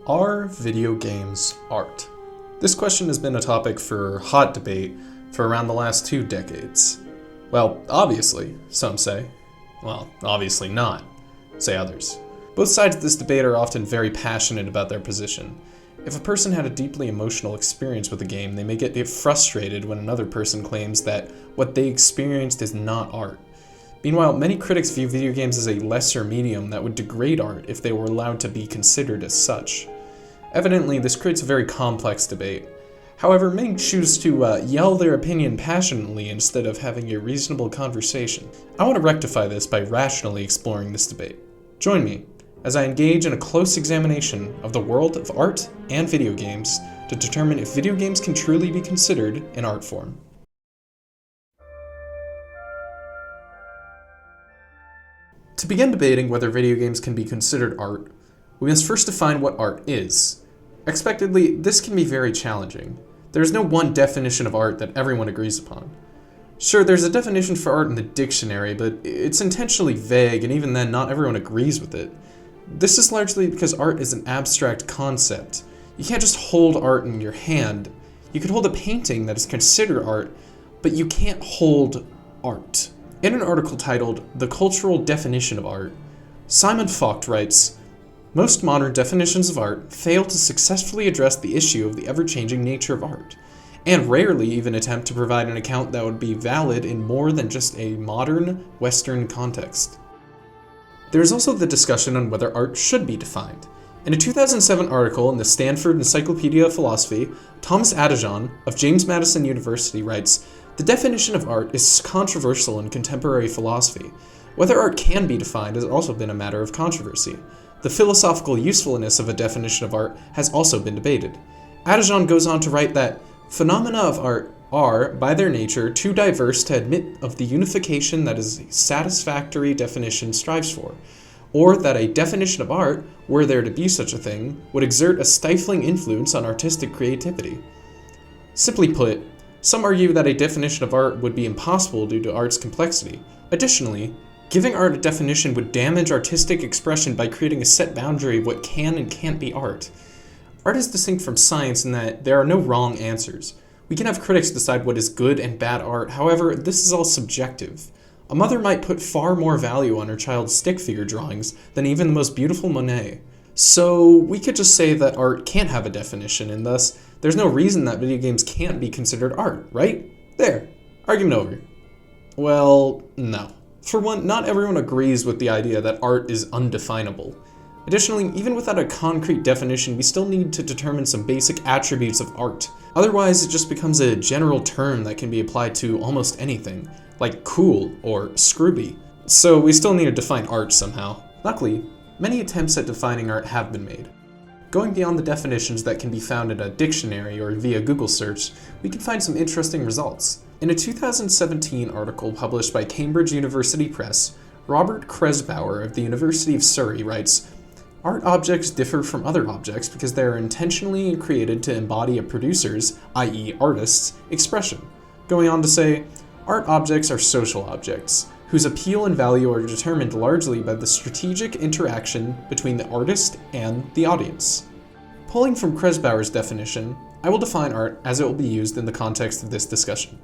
Are video games art? This question has been a topic for hot debate for around the last 2 decades. Well, obviously, some say. Well, obviously not, say others. Both sides of this debate are often very passionate about their position. If a person had a deeply emotional experience with a game, they may get frustrated when another person claims that what they experienced is not art. Meanwhile, many critics view video games as a lesser medium that would degrade art if they were allowed to be considered as such. Evidently, this creates a very complex debate. However, many choose to yell their opinion passionately instead of having a reasonable conversation. I want to rectify this by rationally exploring this debate. Join me as I engage in a close examination of the world of art and video games to determine if video games can truly be considered an art form. To begin debating whether video games can be considered art, we must first define what art is. Expectedly, this can be very challenging. There is no one definition of art that everyone agrees upon. Sure, there's a definition for art in the dictionary, but it's intentionally vague, and even then, not everyone agrees with it. This is largely because art is an abstract concept. You can't just hold art in your hand. You could hold a painting that is considered art, but you can't hold art. In an article titled "The Cultural Definition of Art," Simon Vogt writes, "Most modern definitions of art fail to successfully address the issue of the ever-changing nature of art, and rarely even attempt to provide an account that would be valid in more than just a modern, Western context." There is also the discussion on whether art should be defined. In a 2007 article in the Stanford Encyclopedia of Philosophy, Thomas Adajon of James Madison University writes, "The definition of art is controversial in contemporary philosophy. Whether art can be defined has also been a matter of controversy. The philosophical usefulness of a definition of art has also been debated." Adajon goes on to write that phenomena of art are, by their nature, too diverse to admit of the unification that a satisfactory definition strives for, or that a definition of art, were there to be such a thing, would exert a stifling influence on artistic creativity. Simply put, some argue that a definition of art would be impossible due to art's complexity. Additionally, giving art a definition would damage artistic expression by creating a set boundary of what can and can't be art. Art is distinct from science in that there are no wrong answers. We can have critics decide what is good and bad art, however, this is all subjective. A mother might put far more value on her child's stick figure drawings than even the most beautiful Monet. So we could just say that art can't have a definition, and thus, there's no reason that video games can't be considered art, right? There. Argument over. Well, no. For one, not everyone agrees with the idea that art is undefinable. Additionally, even without a concrete definition, we still need to determine some basic attributes of art. Otherwise, it just becomes a general term that can be applied to almost anything, like cool or scrooby. So we still need to define art somehow. Luckily, many attempts at defining art have been made. Going beyond the definitions that can be found in a dictionary or via Google search, we can find some interesting results. In a 2017 article published by Cambridge University Press, Robert Kresbauer of the University of Surrey writes, "Art objects differ from other objects because they are intentionally created to embody a producer's, i.e. artist's, expression." Going on to say, "Art objects are social objects, whose appeal and value are determined largely by the strategic interaction between the artist and the audience." Pulling from Kresbauer's definition, I will define art as it will be used in the context of this discussion.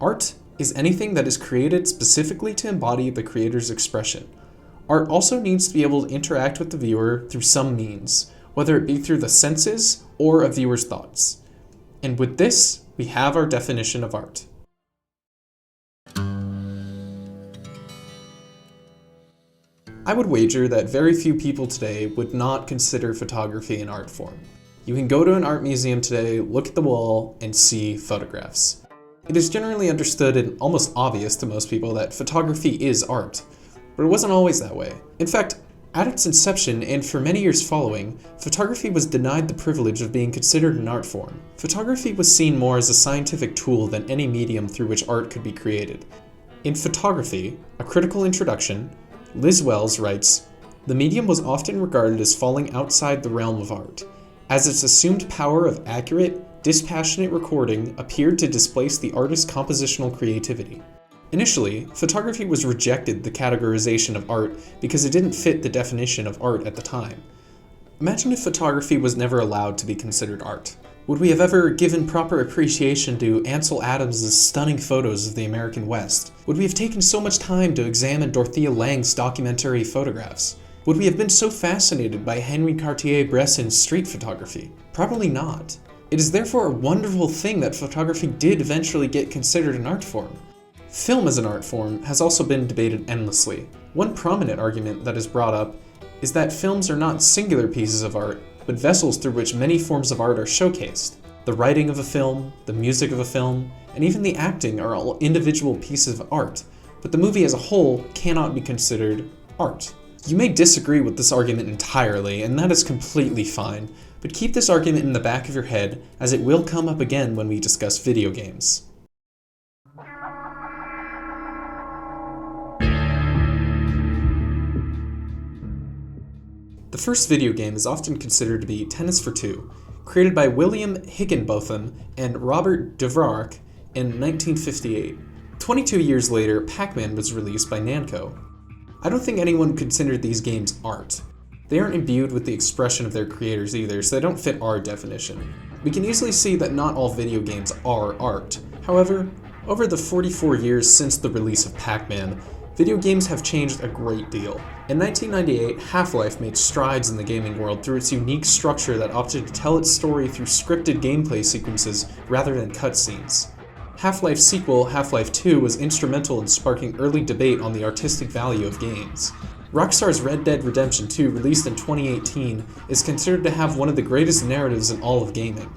Art is anything that is created specifically to embody the creator's expression. Art also needs to be able to interact with the viewer through some means, whether it be through the senses or a viewer's thoughts. And with this, we have our definition of art. I would wager that very few people today would not consider photography an art form. You can go to an art museum today, look at the wall, and see photographs. It is generally understood and almost obvious to most people that photography is art, but it wasn't always that way. In fact, at its inception and for many years following, photography was denied the privilege of being considered an art form. Photography was seen more as a scientific tool than any medium through which art could be created. In Photography, A Critical Introduction, Liz Wells writes, "The medium was often regarded as falling outside the realm of art, as its assumed power of accurate, dispassionate recording appeared to displace the artist's compositional creativity. Initially, photography was rejected the categorization of art because it didn't fit the definition of art at the time. Imagine if photography was never allowed to be considered art. Would we have ever given proper appreciation to Ansel Adams' stunning photos of the American West? Would we have taken so much time to examine Dorothea Lange's documentary photographs? Would we have been so fascinated by Henri Cartier-Bresson's street photography? Probably not. It is therefore a wonderful thing that photography did eventually get considered an art form. Film as an art form has also been debated endlessly. One prominent argument that is brought up is that films are not singular pieces of art, but vessels through which many forms of art are showcased. The writing of a film, the music of a film, and even the acting are all individual pieces of art, but the movie as a whole cannot be considered art. You may disagree with this argument entirely, and that is completely fine, but keep this argument in the back of your head, as it will come up again when we discuss video games. The first video game is often considered to be Tennis for Two, created by William Higginbotham and Robert Dvorak in 1958. 22 years later, Pac-Man was released by Namco. I don't think anyone considered these games art. They aren't imbued with the expression of their creators either, so they don't fit our definition. We can easily see that not all video games are art. However, over the 44 years since the release of Pac-Man, video games have changed a great deal. In 1998, Half-Life made strides in the gaming world through its unique structure that opted to tell its story through scripted gameplay sequences rather than cutscenes. Half-Life's sequel, Half-Life 2, was instrumental in sparking early debate on the artistic value of games. Rockstar's Red Dead Redemption 2, released in 2018, is considered to have one of the greatest narratives in all of gaming.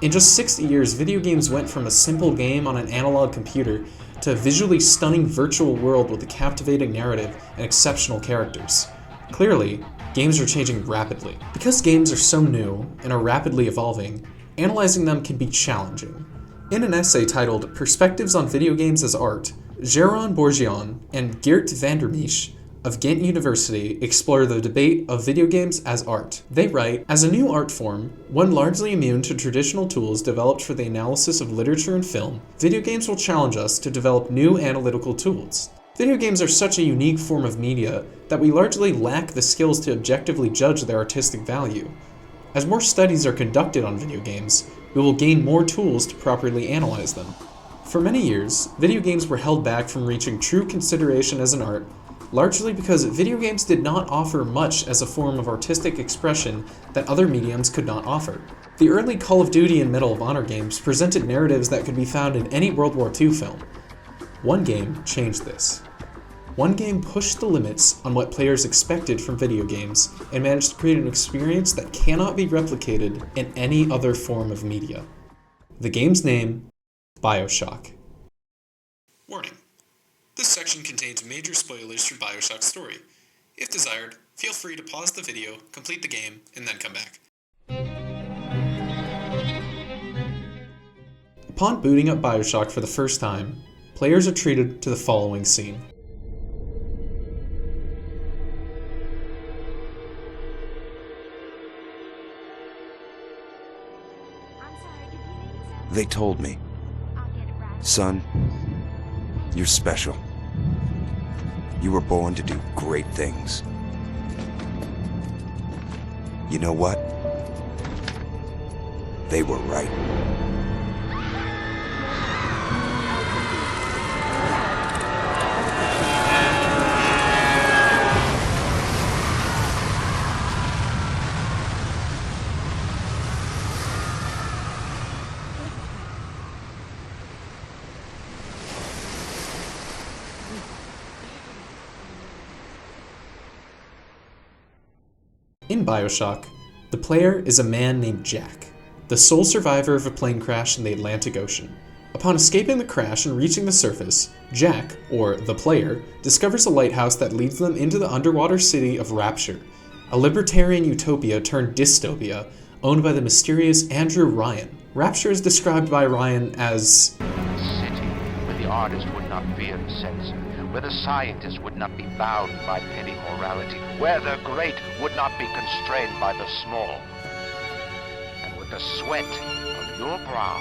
In just 60 years, video games went from a simple game on an analog computer to a visually stunning virtual world with a captivating narrative and exceptional characters. Clearly, games are changing rapidly. Because games are so new and are rapidly evolving, analyzing them can be challenging. In an essay titled Perspectives on Video Games as Art, Jeroen Bourgeon and Geert Vandermeesch of Ghent University explore the debate of video games as art. They write, as a new art form, one largely immune to traditional tools developed for the analysis of literature and film, video games will challenge us to develop new analytical tools. Video games are such a unique form of media that we largely lack the skills to objectively judge their artistic value. As more studies are conducted on video games, we will gain more tools to properly analyze them. For many years, video games were held back from reaching true consideration as an art, largely because video games did not offer much as a form of artistic expression that other mediums could not offer. The early Call of Duty and Medal of Honor games presented narratives that could be found in any World War II film. One game changed this. One game pushed the limits on what players expected from video games and managed to create an experience that cannot be replicated in any other form of media. The game's name, Bioshock. Warning. This section contains major spoilers for Bioshock's story. If desired, feel free to pause the video, complete the game, and then come back. Upon booting up Bioshock for the first time, players are treated to the following scene. They told me, son, you're special. You were born to do great things. You know what? They were right. In Bioshock, the player is a man named Jack, the sole survivor of a plane crash in the Atlantic Ocean. Upon escaping the crash and reaching the surface, Jack, or the player, discovers a lighthouse that leads them into the underwater city of Rapture, a libertarian utopia turned dystopia owned by the mysterious Andrew Ryan. Rapture is described by Ryan as a city where the artist would not fear the censor, where the scientist would not be bound by petty morality, where the great would not be constrained by the small, and where the sweat of your brow,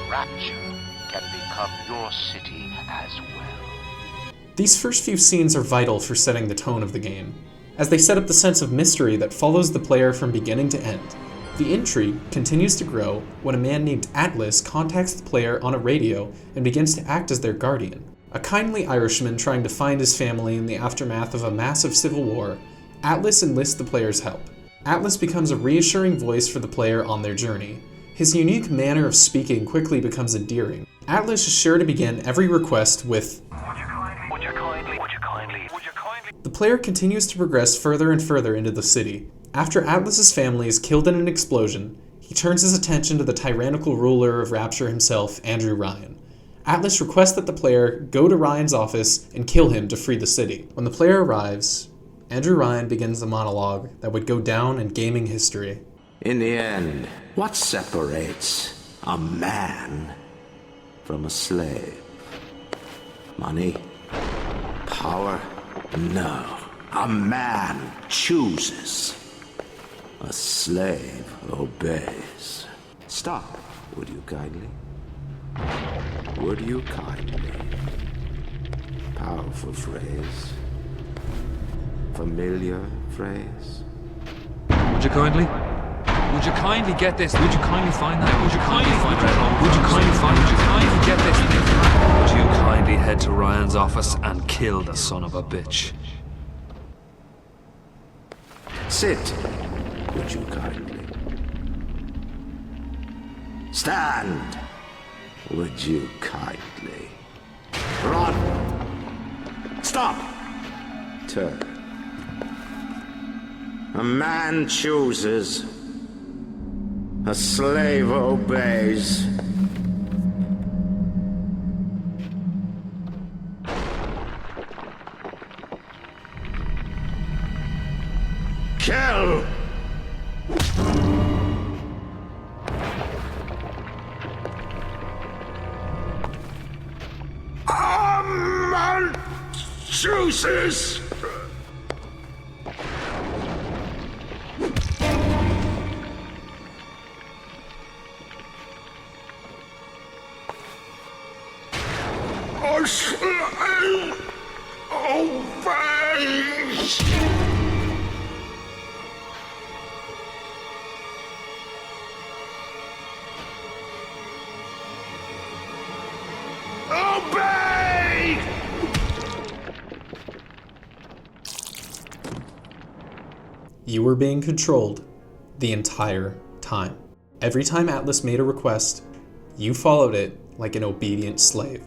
Rapture can become your city as well. These first few scenes are vital for setting the tone of the game, as they set up the sense of mystery that follows the player from beginning to end. The intrigue continues to grow when a man named Atlas contacts the player on a radio and begins to act as their guardian. A kindly Irishman trying to find his family in the aftermath of a massive civil war, Atlas enlists the player's help. Atlas becomes a reassuring voice for the player on their journey. His unique manner of speaking quickly becomes endearing. Atlas is sure to begin every request with, Would you kindly. The player continues to progress further and further into the city. After Atlas's family is killed in an explosion, he turns his attention to the tyrannical ruler of Rapture himself, Andrew Ryan. Atlas requests that the player go to Ryan's office and kill him to free the city. When the player arrives, Andrew Ryan begins a monologue that would go down in gaming history. In the end, what separates a man from a slave? Money? Power? No. A man chooses. A slave obeys. Stop, would you kindly? Would you kindly? Powerful phrase. Familiar phrase. Would you kindly? Would you kindly get this? Would you kindly find that? Would you kindly find that? Would you kindly find? Would you kindly get this? Would you kindly head to Ryan's office and kill the son of a bitch? Sit, would you kindly? Stand, would you kindly? Run! Stop! Turn. A man chooses. A slave obeys. Kill! A man chooses! A slave obeys! Obey! You were being controlled the entire time. Every time Atlas made a request, you followed it like an obedient slave.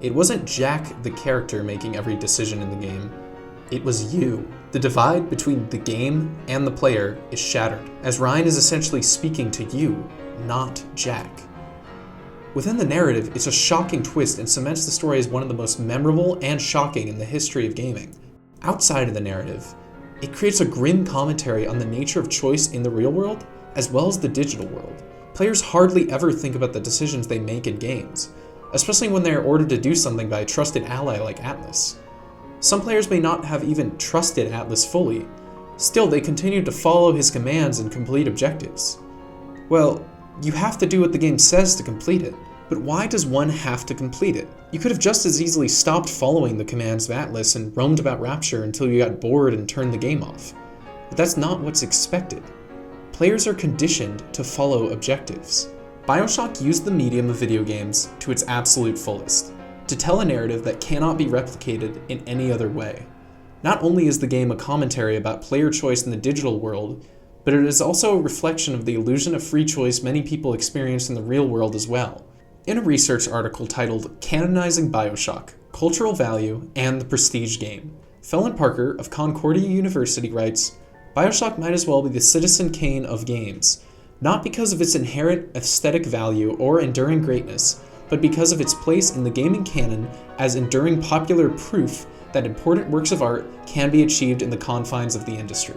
It wasn't Jack, the character, making every decision in the game. It was you. The divide between the game and the player is shattered, as Ryan is essentially speaking to you, not Jack. Within the narrative, it's a shocking twist and cements the story as one of the most memorable and shocking in the history of gaming. Outside of the narrative, it creates a grim commentary on the nature of choice in the real world, as well as the digital world. Players hardly ever think about the decisions they make in games, especially when they are ordered to do something by a trusted ally like Atlas. Some players may not have even trusted Atlas fully. Still, they continue to follow his commands and complete objectives. Well, you have to do what the game says to complete it, but why does one have to complete it? You could have just as easily stopped following the commands of Atlas and roamed about Rapture until you got bored and turned the game off. But that's not what's expected. Players are conditioned to follow objectives. Bioshock used the medium of video games to its absolute fullest, to tell a narrative that cannot be replicated in any other way. Not only is the game a commentary about player choice in the digital world, but it is also a reflection of the illusion of free choice many people experience in the real world as well. In a research article titled Canonizing Bioshock, Cultural Value and the Prestige Game, Felon Parker of Concordia University writes, Bioshock might as well be the Citizen Kane of games, not because of its inherent aesthetic value or enduring greatness, but because of its place in the gaming canon as enduring popular proof that important works of art can be achieved in the confines of the industry.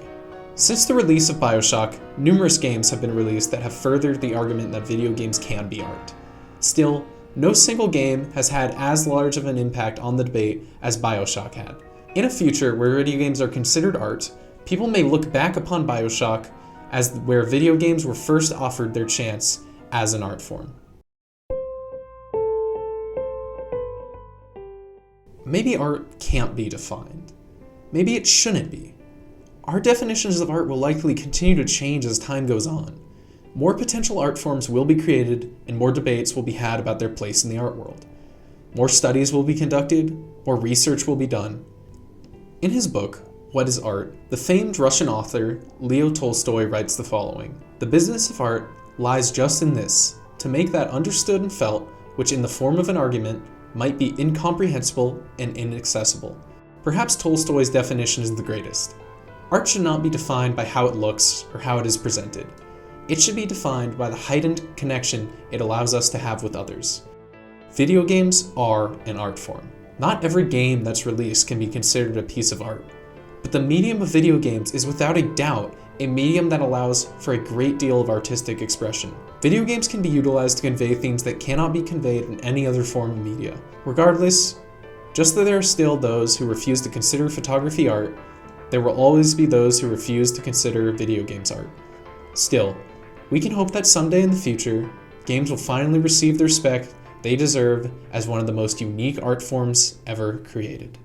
Since the release of Bioshock, numerous games have been released that have furthered the argument that video games can be art. Still, no single game has had as large of an impact on the debate as Bioshock had. In a future where video games are considered art, people may look back upon Bioshock as where video games were first offered their chance as an art form. Maybe art can't be defined. Maybe it shouldn't be. Our definitions of art will likely continue to change as time goes on. More potential art forms will be created, and more debates will be had about their place in the art world. More studies will be conducted, more research will be done. In his book, What is Art?, the famed Russian author Leo Tolstoy writes the following: "The business of art lies just in this, to make that understood and felt, which in the form of an argument might be incomprehensible and inaccessible." Perhaps Tolstoy's definition is the greatest. Art should not be defined by how it looks or how it is presented. It should be defined by the heightened connection it allows us to have with others. Video games are an art form. Not every game that's released can be considered a piece of art, but the medium of video games is without a doubt a medium that allows for a great deal of artistic expression. Video games can be utilized to convey themes that cannot be conveyed in any other form of media. Regardless, just that there are still those who refuse to consider photography art, there will always be those who refuse to consider video games art. Still, we can hope that someday in the future, games will finally receive the respect they deserve as one of the most unique art forms ever created.